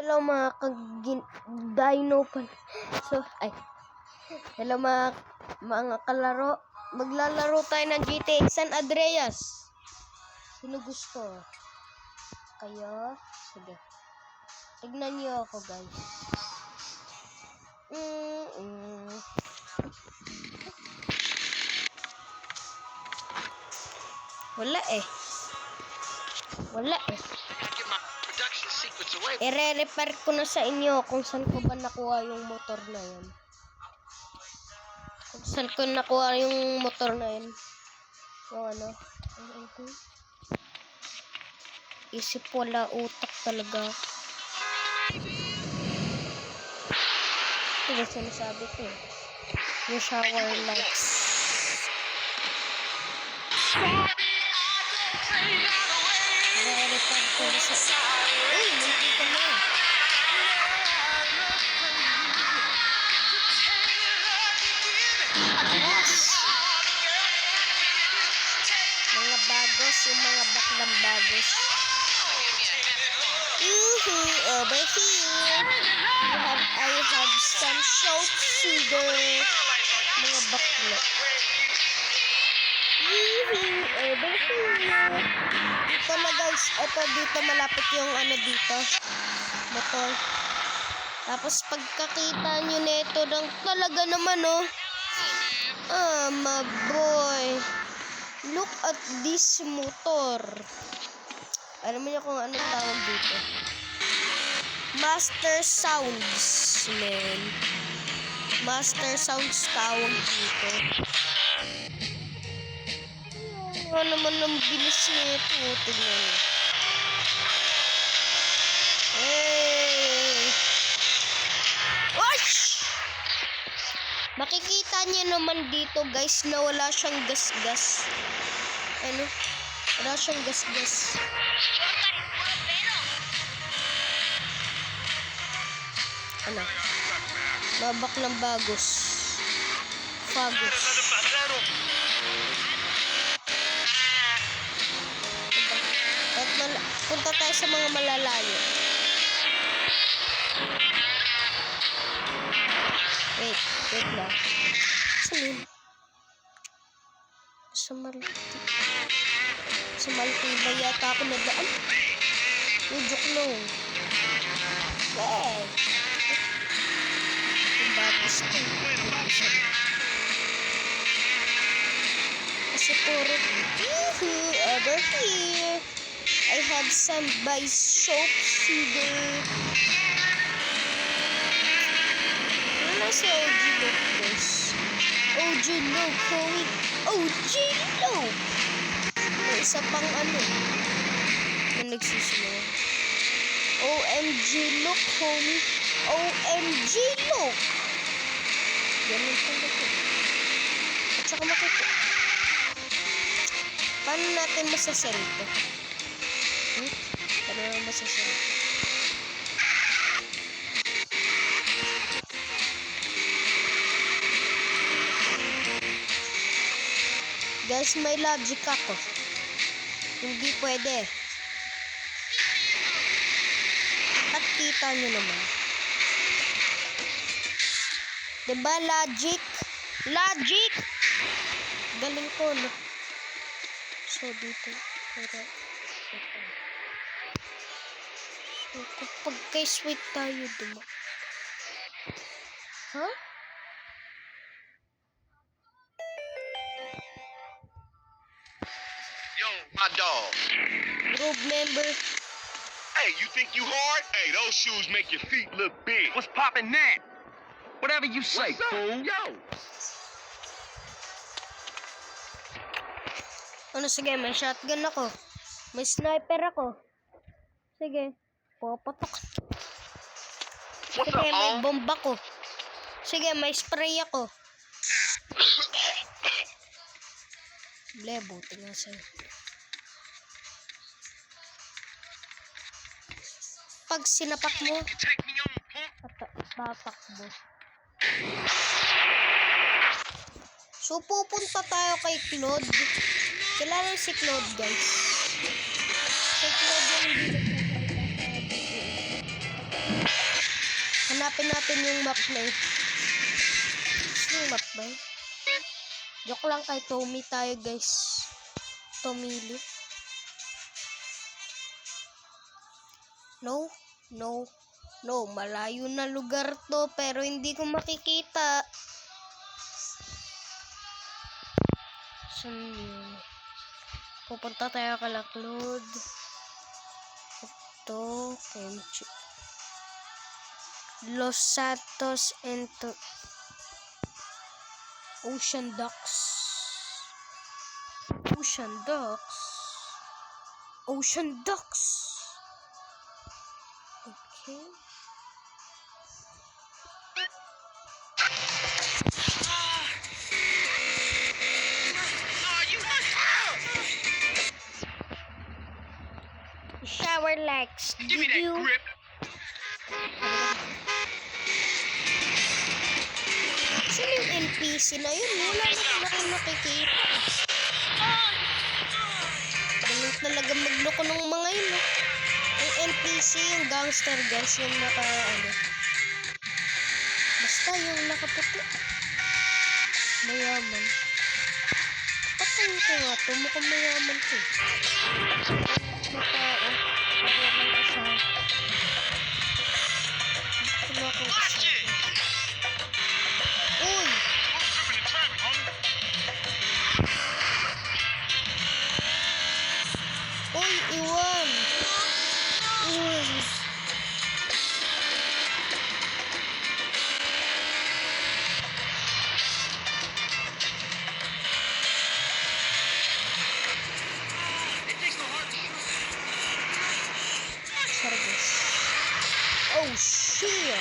Hello mga dino pa. Hello mga kalaro. Maglalaro tayo ng GTA San Andreas. Sino gusto? Kayo? Sige. Tignan niyo ako, guys. Wala eh. I-re-repair ko na sa inyo kung saan ko ba nakuha yung motor na yun. Kung saan ko nakuha yung motor na yun. Yung ano. Isip wala utak talaga. Ito yung sinasabi ko eh. Yung shower lights. I-re-repair ko na sa... Uy! Nandito na. Mga bagos, yung mga baklang bagos. Over here. I have some soap sugar. Mga bakla. Over here. Ito na guys, ito dito malapit yung ano dito. Motor. Tapos pagkakita nyo nito ng talaga naman oh. My boy. Look at this motor. Alam mo niyo kung anong tawag dito? Master Sounds, man. Master Sounds tawag dito. Ano naman ang bilis nito. Tignan mo. Hey! Wash! Makikita niyo naman dito guys na wala siyang gas-gas. Ano? Wala siyang gas-gas. Ano? Babak ng bagos. Fagos. Punta tayo sa mga malalayo. Wait lang. Saan? Sa Malti ba yata ako nadaan? Joke lang. Hey! Yung bagos ko. Kasi puro over here. I have some by soap sugar. Wala si OG Look, guys. OG Look, homie. OG Look. May isa pang ano. Na nagsisimula. OMG Look, homie. OMG Look. Ganun pala ko. At saka makikita. Paano natin masasell ito? Paano natin masasell? Guys, may logic ako. Hindi pwede. At kita nyo naman. Diba logic? Logic! Galing ko, no? So, dito. Pero, ito. So, kapag kay sweet tayo, diba? Huh? Yo, my dog. Group member. Hey, you think you hard? Hey, those shoes make your feet look big. What's poppin' that? Whatever you say, fool. Yo. Ano, sige, may shotgun ako. May sniper ako. Sige, papatok. What's Sige, up, may Om? bomba ko. Sige, may spray ako. Blebo, tingnan sa'yo. Pag sinapak mo, Take me on, punk. tatakbo. So, pupunta tayo kay Claude. Kilala si Claude, guys. Si Claude yung hindi Hanapin natin yung map na yun. Yung map ba yun? Joke lang, kay Tommy tayo guys. Tomili. No, no, no. Malayo na lugar to pero hindi ko makikita. Saan yun? Pupunta tayo kay Claude. Ito, Kenchi. Los Santos and Ocean Ducks. Ocean Ducks. Ocean Ducks. Okay. Shower legs. Give me Did that you? grip. Sino yung NPC na yun? Wala naman ako nakikita. Ganun talaga magloko ng mga yun. No? Yung NPC, yung gangster guys, yung naka ano. Basta yung nakaputi. Mayaman. Patayin ko nga to. Mukhang mayaman to. Matao. Mayaman asawa. Wala akong Watch asawa. it. Uy! Tripping and trapping, homie. Uy, iwan! Uy! It takes no heart to shoot. Service. Oh, shit!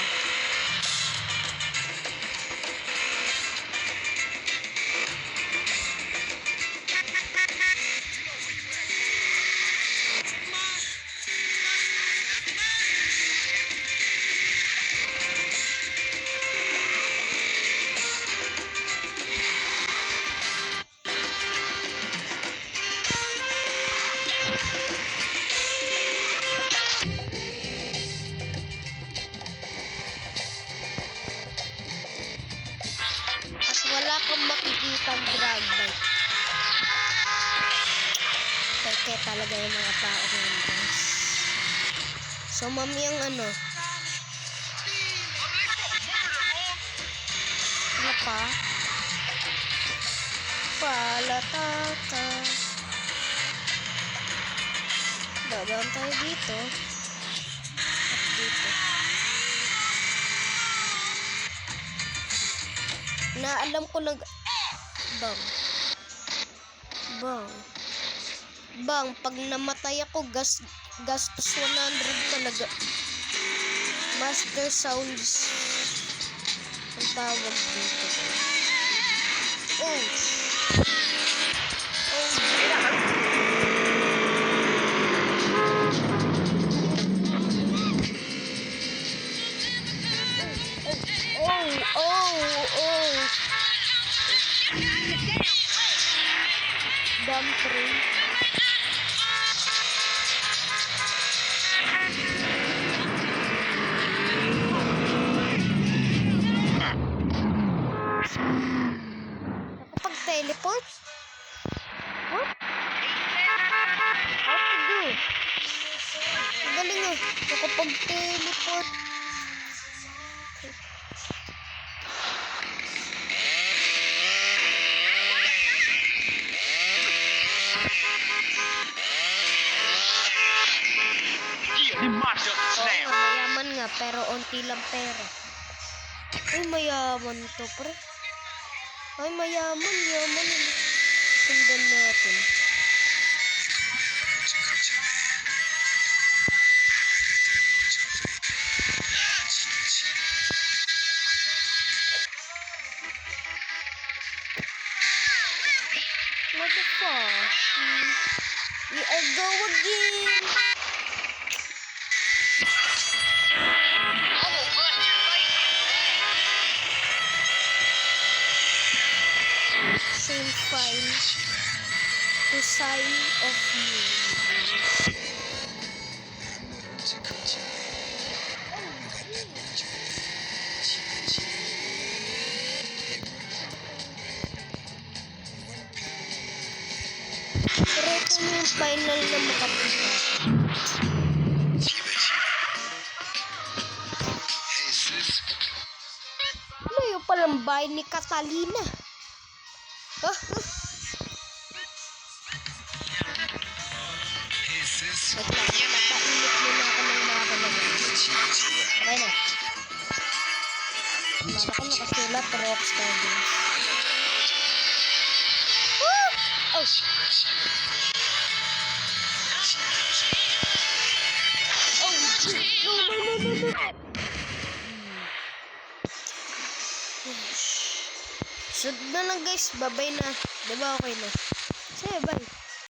At wala kang makikitang drag bike. Peke talaga yung mga tao ngayon, guys. So, mamayang ano? Ano pa? Palataka. Dadaan tayo dito. At dito. Na alam ko nag... Bang. Bang. Bang, pag namatay ako, gastos 100 talaga. Master Sounds. Ang tawag dito. Oh. Oh. Oh. Dump train. Nakapag-teleport? What? How to do? Ang galing ah. Nakapag-teleport. Yeah, he mopped up the Oo snap. nga, mayaman nga, pero onti lang pera. Ay, mayaman to, pre. Ay, mayaman, yaman. Sundan natin. What the fuck? We are go again. Same file to sign of you. bahay ni Catalina. Ah, wait lang. Painit muna ako ng mga kalagay. Okay na. Wala ko nakasulat Rockstar Games. Woo! Oh! Oh! No. Shoot na lang guys. Bye-bye na. Diba okay na? Sige, bye.